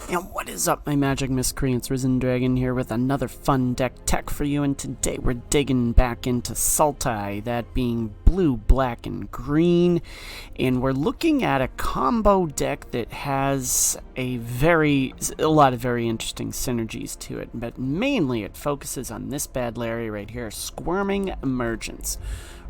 And what is up, my magic miscreants? Risen Dragon here with another fun deck tech for you, and today we're digging back into Sultai, that being blue, black, and green, and we're looking at a combo deck that has a lot of very interesting synergies to it, but mainly it focuses on this bad Larry right here, Squirming Emergence.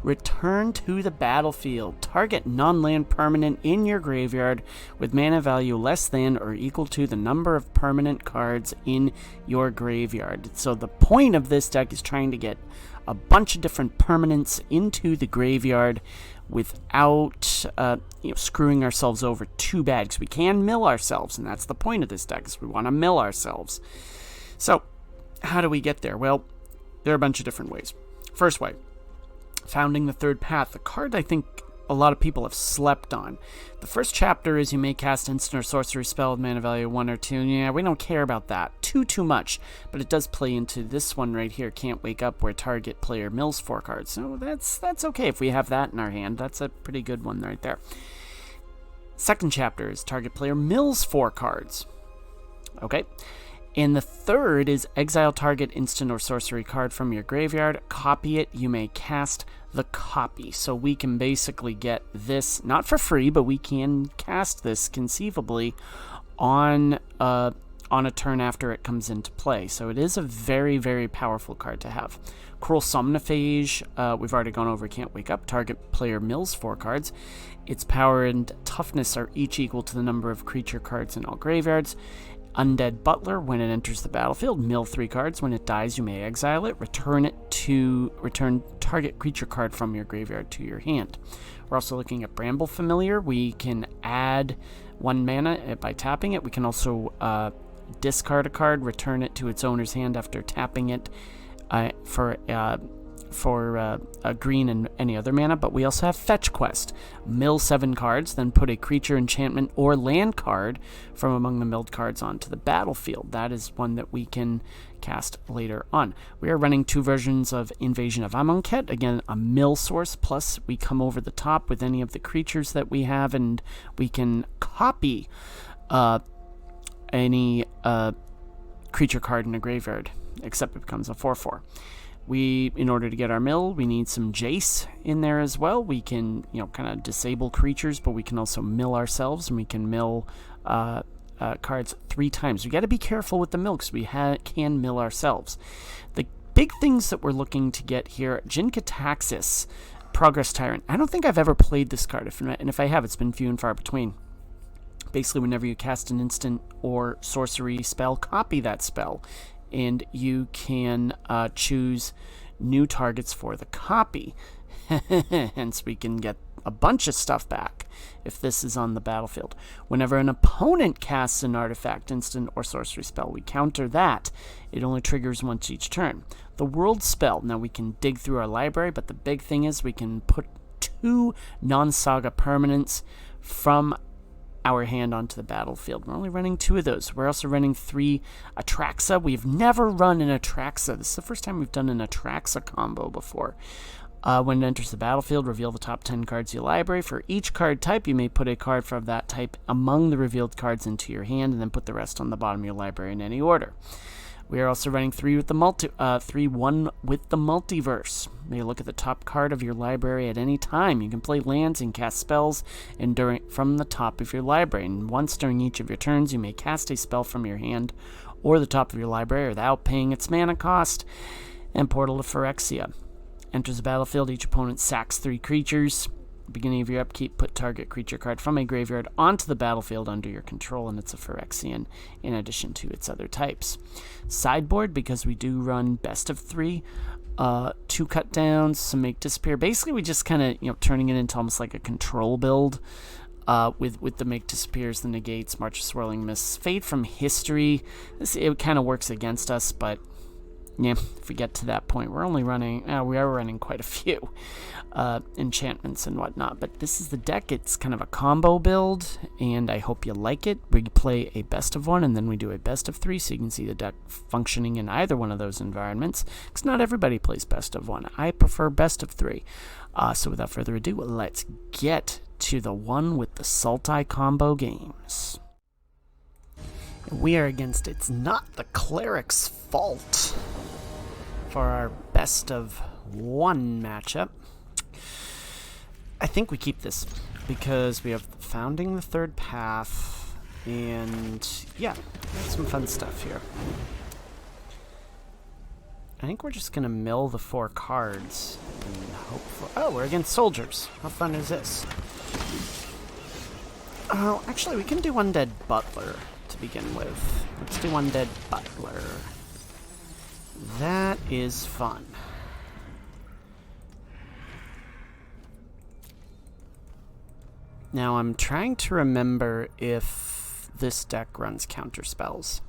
Return to the battlefield. Target non-land permanent in your graveyard with mana value less than or equal to the number of permanent cards in your graveyard. So the point of this deck is trying to get a bunch of different permanents into the graveyard without screwing ourselves over too bad, because we can mill ourselves, and that's the point of this deck, is we want to mill ourselves. So how do we get there? Well, there are a bunch of different ways. First way, Founding the Third Path, the card I think a lot of people have slept on. The first chapter is you may cast instant or sorcery spell with mana value 1 or 2. Yeah, we don't care about that too much, but it does play into this one right here, Can't Wake Up, where target player mills 4 cards. So that's okay if we have that in our hand. That's a pretty good one right there. Second chapter is target player mills 4 cards. Okay. And the third is exile target instant or sorcery card from your graveyard, copy it, you may cast the copy. So we can basically get this, not for free, but we can cast this conceivably on a turn after it comes into play. So it is a very, very powerful card to have. Cruel Somnophage, we've already gone over Can't Wake Up, target player mills 4 cards. Its power and toughness are each equal to the number of creature cards in all graveyards. Undead Butler, when it enters the battlefield, mill 3 cards. When it dies, you may exile it. Return target creature card from your graveyard to your hand. We're also looking at Bramble Familiar. We can add 1 mana by tapping it. We can also discard a card, return it to its owner's hand after tapping it for a green and any other mana. But we also have Fetch Quest. Mill 7 cards, then put a creature, enchantment, or land card from among the milled cards onto the battlefield. That is one that we can cast later on. We are running 2 versions of Invasion of Amonkhet. Again, a mill source, plus we come over the top with any of the creatures that we have, and we can copy any creature card in a graveyard, except it becomes a 4/4. In order to get our mill, we need some Jace in there as well. We can, kind of disable creatures, but we can also mill ourselves, and we can mill cards 3 times. We got to be careful with the mill, because we can mill ourselves. The big things that we're looking to get here, Jin-Kataxis, Progress Tyrant. I don't think I've ever played this card, and if I have, it's been few and far between. Basically, whenever you cast an instant or sorcery spell, copy that spell, and you can choose new targets for the copy. Hence, we can get a bunch of stuff back if this is on the battlefield. Whenever an opponent casts an artifact, instant, or sorcery spell, we counter that. It only triggers once each turn. The World Spell. Now, we can dig through our library, but the big thing is we can put 2 non-saga permanents from our hand onto the battlefield. We're only running 2 of those. We're also running 3 Atraxa. We've never run an Atraxa. This is the first time we've done an Atraxa combo before. When it enters the battlefield, reveal the top 10 cards of your library. For each card type, you may put a card from that type among the revealed cards into your hand, and then put the rest on the bottom of your library in any order. We are also running 3-1 with the Multiverse. You may look at the top card of your library at any time. You can play lands and cast spells from the top of your library. And once during each of your turns, you may cast a spell from your hand or the top of your library without paying its mana cost. And Portal of Phyrexia. Enters the battlefield, each opponent sacks 3 creatures. Beginning of your upkeep, put target creature card from a graveyard onto the battlefield under your control, and it's a Phyrexian in addition to its other types. Sideboard, because we do run best of 3, 2 cut downs, some make disappear. Basically, we just kind of, turning it into almost like a control build with the make disappears, the negates, March of Swirling Mists, Fade from History. It kind of works against us, but yeah, if we get to that point, we are running quite a few enchantments and whatnot. But this is the deck. It's kind of a combo build, and I hope you like it. We play a best of 1, and then we do a best of 3, so you can see the deck functioning in either one of those environments, because not everybody plays best of 1. I prefer best of 3. So without further ado, let's get to the one with the Sultai combo games. We are against It's Not the Cleric's Fault for our best of one matchup. I think we keep this because we have Founding the Third Path, and yeah, some fun stuff here. I think we're just gonna mill the 4 cards and hope for. Oh, we're against soldiers. How fun is this? Oh, actually, we can do Undead Butler to begin with. Let's do Undead Butler. That is fun. Now I'm trying to remember if this deck runs counter spells.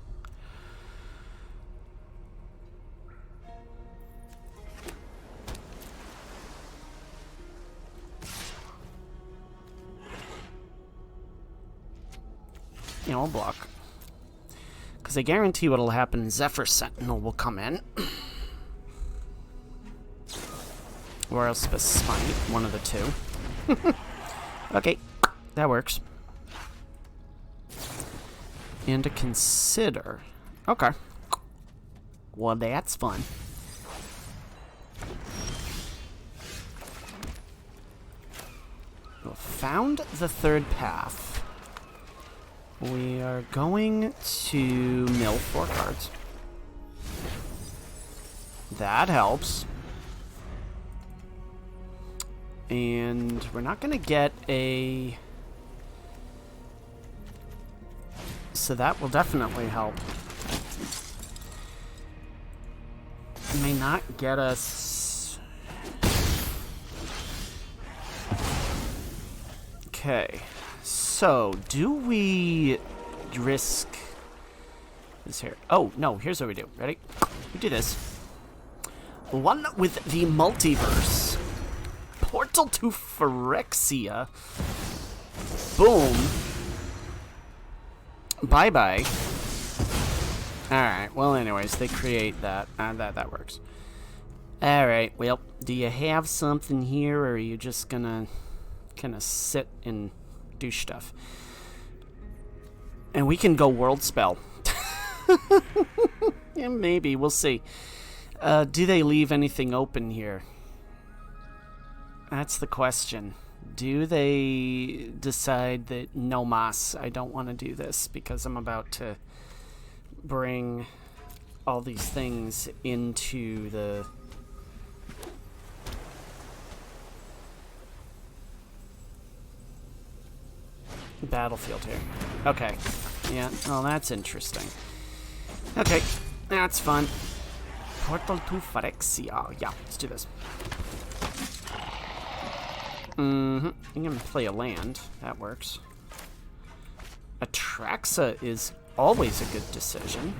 Yeah, I'll block. Because I guarantee what'll happen, Zephyr Sentinel will come in. Or else Smite, one of the two. Okay, that works. And to consider. Okay. Well, that's fun. Well, found the third path. We are going to mill 4 cards. That helps. And we're not going to get a... So that will definitely help. It may not get us... Okay. So, do we risk this here? Oh, no, here's what we do. Ready? We do this. One with the multiverse. Portal to Phyrexia. Boom. Bye-bye. Alright, well anyways, they create that. That works. Alright, well, do you have something here, or are you just gonna kind of sit and do stuff? And we can go World Spell. Yeah, maybe, we'll see. Do they leave anything open here? That's the question. Do they decide that no mas, I don't want to do this because I'm about to bring all these things into the battlefield here. Okay. Yeah, well, that's interesting. Okay, that's fun. Portal to Phyrexia. Yeah, let's do this. I'm gonna play a land. That works. Atraxa is always a good decision.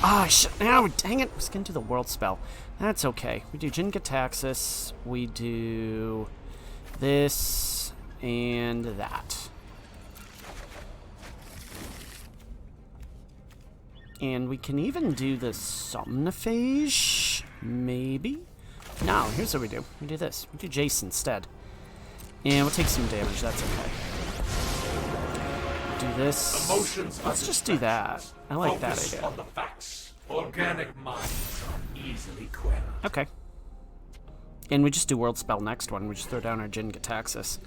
Ah, no, dang it. I was gonna do the World Spell. That's okay. We do Jin-Gitaxias. We do this and that. And we can even do the Somnophage, maybe? No, here's what we do. We do this. We do Jace instead. And we'll take some damage, that's okay. Do this. Let's just do that. I like that idea. On the facts. Organic minds are easily quelled. Okay. And we just do World Spell next one. We just throw down our Jin-Gitaxias.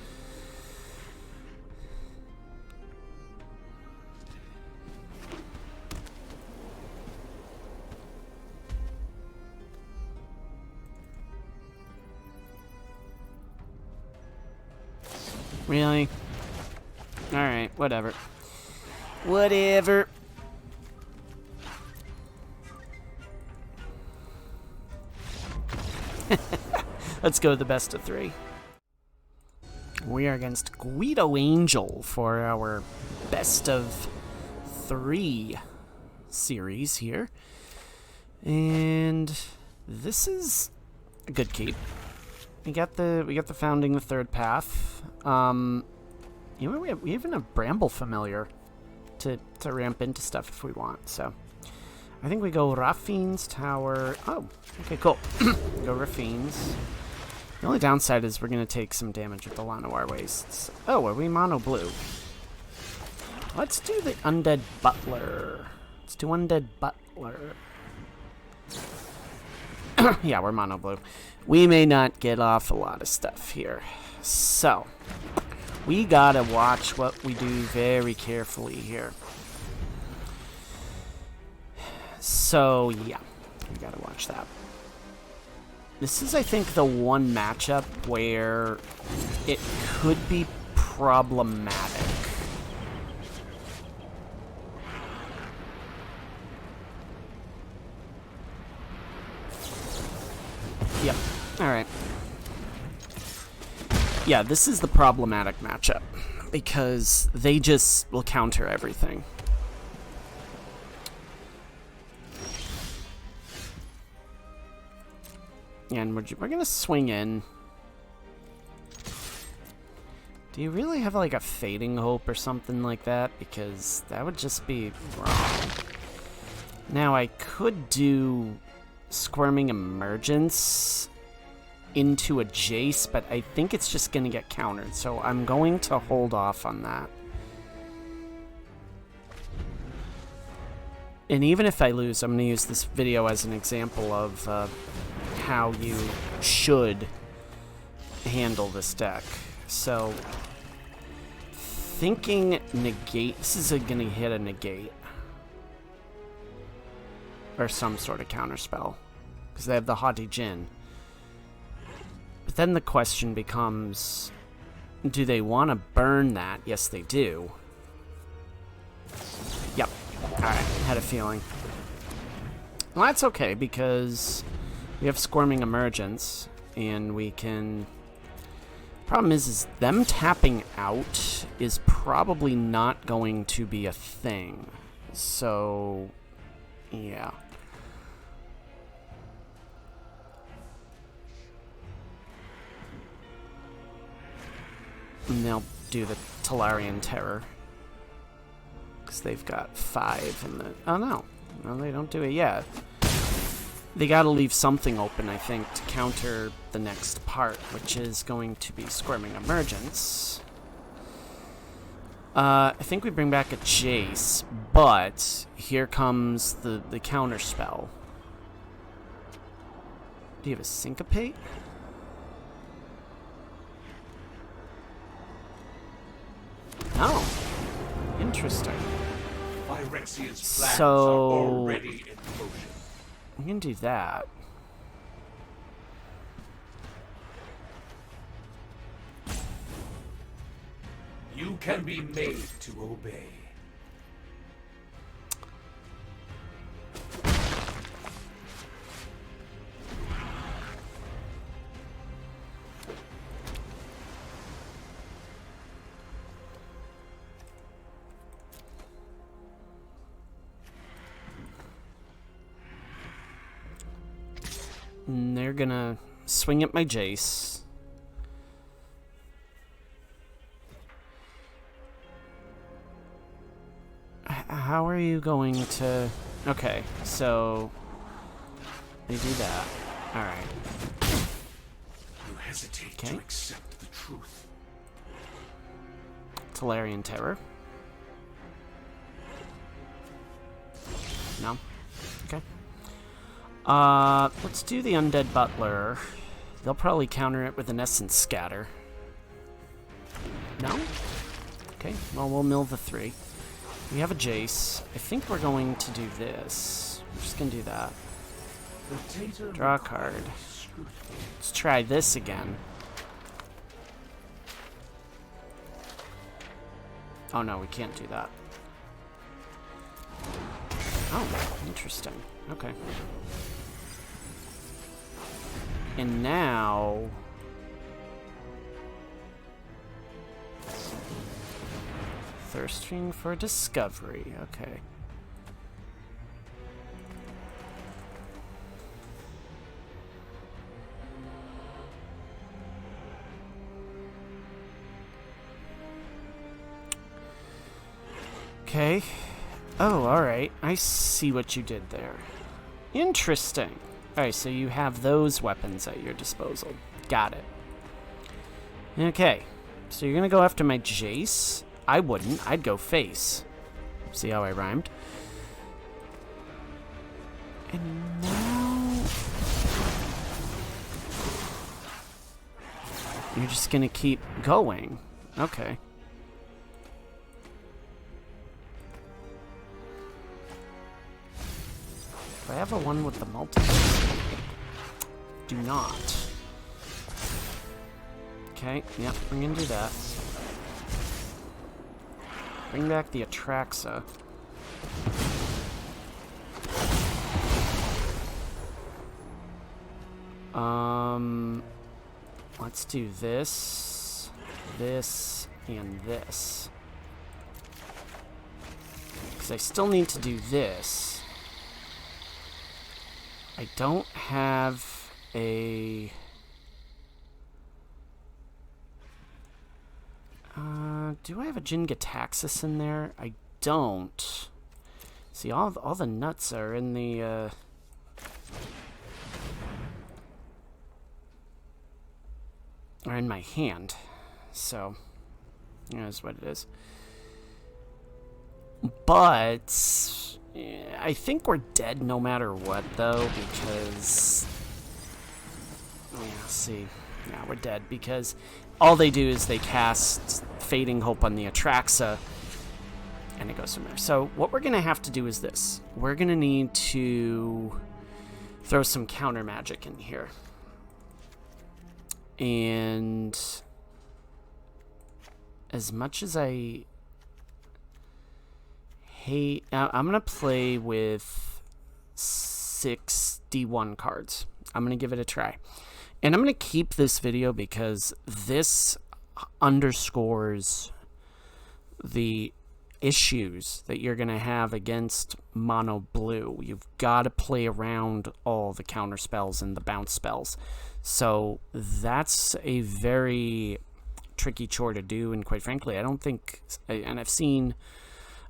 Really? Alright, whatever. Whatever. Let's go the best of 3. We are against Guido Angel for our best of 3 series here. And this is a good keep. We got the Founding the Third Path. You know, we even have Bramble Familiar to ramp into stuff if we want. So I think we go Rafine's Tower. Oh, okay, cool. Go Rafine's. The only downside is we're gonna take some damage with the Llanowar Wastes. Oh, are we mono blue? Let's do the Undead Butler. Let's do Undead Butler. Yeah, we're mono blue. We may not get off a lot of stuff here. So, we gotta watch what we do very carefully here. So, yeah, we gotta watch that. This is, I think, the one matchup where it could be problematic. Yep. Alright. Yeah, this is the problematic matchup, because they just will counter everything. And we're going to swing in. Do you really have like a Fading Hope or something like that? Because that would just be wrong. Now I could do Squirming Emergence into a Jace, but I think it's just going to get countered, so I'm going to hold off on that. And even if I lose, I'm going to use this video as an example of how you should handle this deck. So, thinking negate, this is going to hit a negate. Or some sort of counterspell, because they have the Haughty Djinn. But then the question becomes, do they want to burn that? Yes, they do. Yep. Alright, had a feeling. Well, that's okay, because we have Squirming Emergence, and we can... Problem is them tapping out is probably not going to be a thing. So, yeah. And they'll do the Talarian Terror. Because they've got 5 in the... Oh, no. No, they don't do it yet. They gotta leave something open, I think, to counter the next part, which is going to be Squirming Emergence. I think we bring back a Jace, but here comes the counter spell. Do you have a Syncopate? Oh, interesting. Phyrexia's plans are already in motion. We can do that. You can be made to obey. And they're gonna swing at my Jace. How are you going to... Okay, so... They do that. Alright. You hesitate to accept the truth. Talarian Terror. No? Okay. Let's do the Undead Butler. They'll probably counter it with an Essence Scatter. No? Okay, well, we'll mill the 3. We have a Jace. I think we're going to do this. We're just going to do that. Draw a card. Let's try this again. Oh no, we can't do that. Oh, interesting. Okay. And now... Thirsting for discovery. Okay. Okay. Oh, alright. I see what you did there. Interesting. Alright, so you have those weapons at your disposal. Got it. Okay. So you're gonna go after my Jace. I wouldn't. I'd go face. See how I rhymed? And now... You're just gonna keep going. Okay. Do I have a one with the multi? Do not. Okay, yep, we're gonna do that. Bring back the Atraxa. Let's do this, this, and this. Because I still need to do this. I don't have a... do I have a Jin-Gitaxias in there? I don't. See, all the nuts are in the, are in my hand. So, that's what it is. But, I think we're dead no matter what, though, because... Yeah, see. Yeah, we're dead, because all they do is they cast Fading Hope on the Atraxa, and it goes from there. So what we're going to have to do is this. We're going to need to throw some counter magic in here. And as much as I hate... I'm going to play with 6 D1 cards. I'm going to give it a try. And I'm going to keep this video because this underscores the issues that you're going to have against mono blue. You've got to play around all the counter spells and the bounce spells. So that's a very tricky chore to do, and quite frankly, I don't think... And I've seen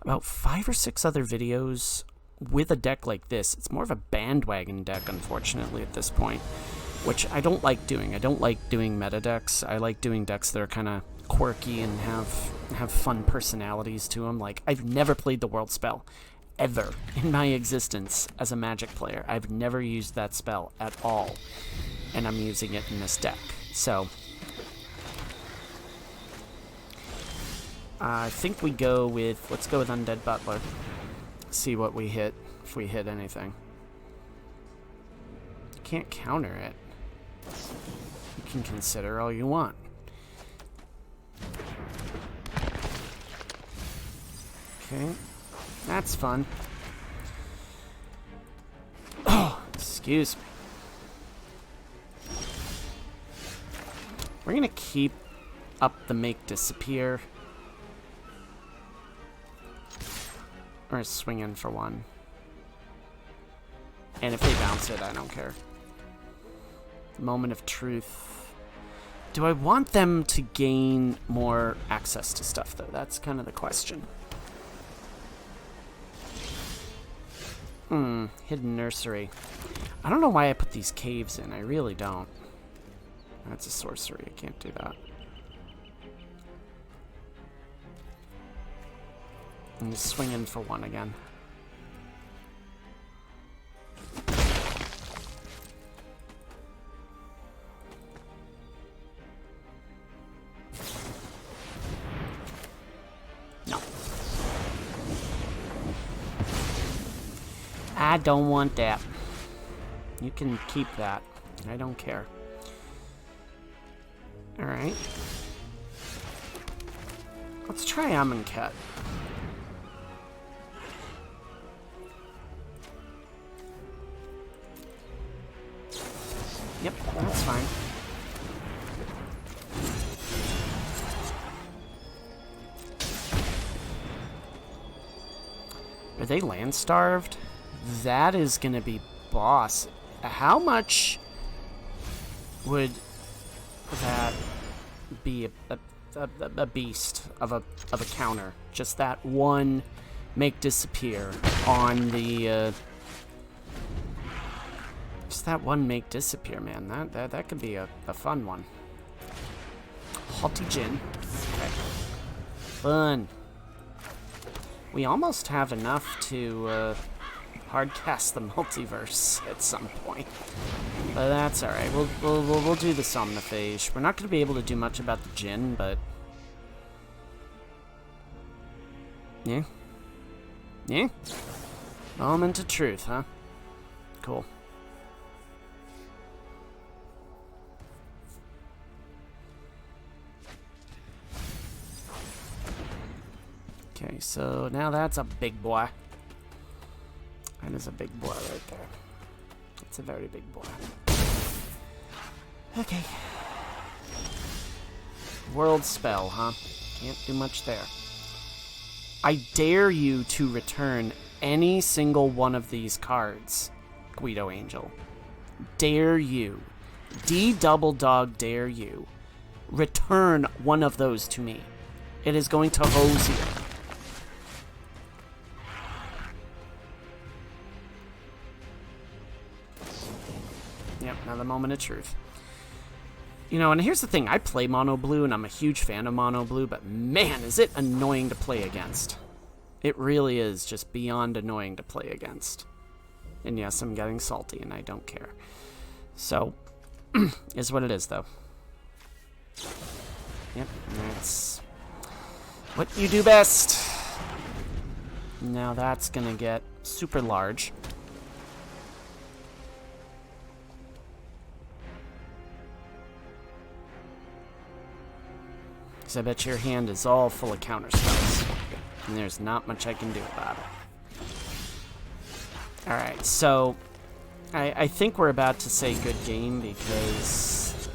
about 5 or 6 other videos with a deck like this. It's more of a bandwagon deck, unfortunately, at this point, which I don't like doing. I don't like doing meta decks. I like doing decks that are kind of quirky and have fun personalities to them. Like, I've never played the World Spell, ever, in my existence as a Magic player. I've never used that spell at all, and I'm using it in this deck. So, I think we go with, let's go with Undead Butler. See what we hit, if we hit anything. You can't counter it. You can consider all you want. Okay, that's fun. Oh, excuse me. We're gonna keep up the make disappear. Or swing in for 1. And if they bounce it, I don't care. Moment of truth. Do I want them to gain more access to stuff, though? That's kind of the question. Hidden Nursery. I don't know why I put these caves in. I really don't. That's a sorcery. I can't do that. I'm just swinging for 1 again. No. I don't want that. You can keep that. I don't care. Alright. Let's try Amonkhet. Yep, that's fine. Are they land starved? That is gonna be boss. How much would that be a beast of a counter? Just that one make disappear on the just that one make disappear, man. That could be a fun one. Haughty Jin. Okay. fun. We almost have enough to hardcast the multiverse at some point. But that's alright. We'll do the Somnophage. We're not going to be able to do much about the Djinn, but... Yeah. Yeah? Moment of truth, huh? Cool. Okay, so now that's a big boy. That is a big boy right there. It's a very big boy. Okay. World spell, huh? Can't do much there. I dare you to return any single one of these cards, Guido Angel. Dare you. D-double dog dare you. Return one of those to me. It is going to hose you. Yep, now the moment of truth. You know, and here's the thing. I play mono blue, and I'm a huge fan of mono blue, but man, is it annoying to play against. It really is just beyond annoying to play against. And yes, I'm getting salty, and I don't care. So, is what it is, though. Yep, that's what you do best. Now that's gonna get super large. Because I bet your hand is all full of counter spells. And there's not much I can do about it. Alright, so I think we're about to say good game because,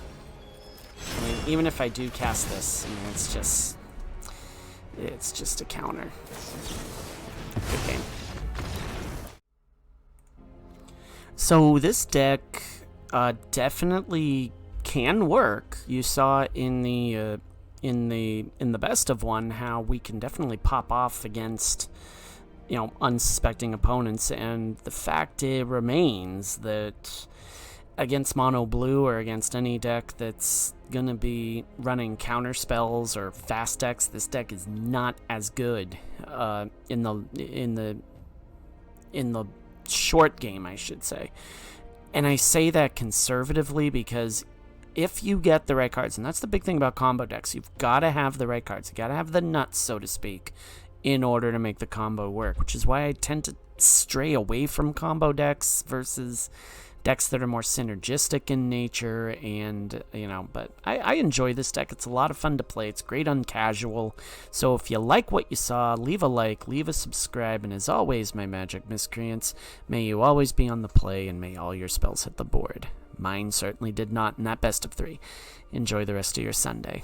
I mean, even if I do cast this, I mean, it's just a counter. Good game. So this deck definitely can work. You saw in the best of one how we can definitely pop off against, you know, unsuspecting opponents, and the fact remains that against mono blue or against any deck that's gonna be running counter spells or fast decks, this deck is not as good in the short game, I should say. And I say that conservatively because if you get the right cards, and that's the big thing about combo decks, you've got to have the right cards. You got to have the nuts, so to speak, in order to make the combo work, which is why I tend to stray away from combo decks versus decks that are more synergistic in nature. And, you know, but I enjoy this deck. It's a lot of fun to play. It's great on casual. So if you like what you saw, leave a like, leave a subscribe, and as always, my magic miscreants, may you always be on the play, and may all your spells hit the board. Mine certainly did not in that best of 3. Enjoy the rest of your Sunday.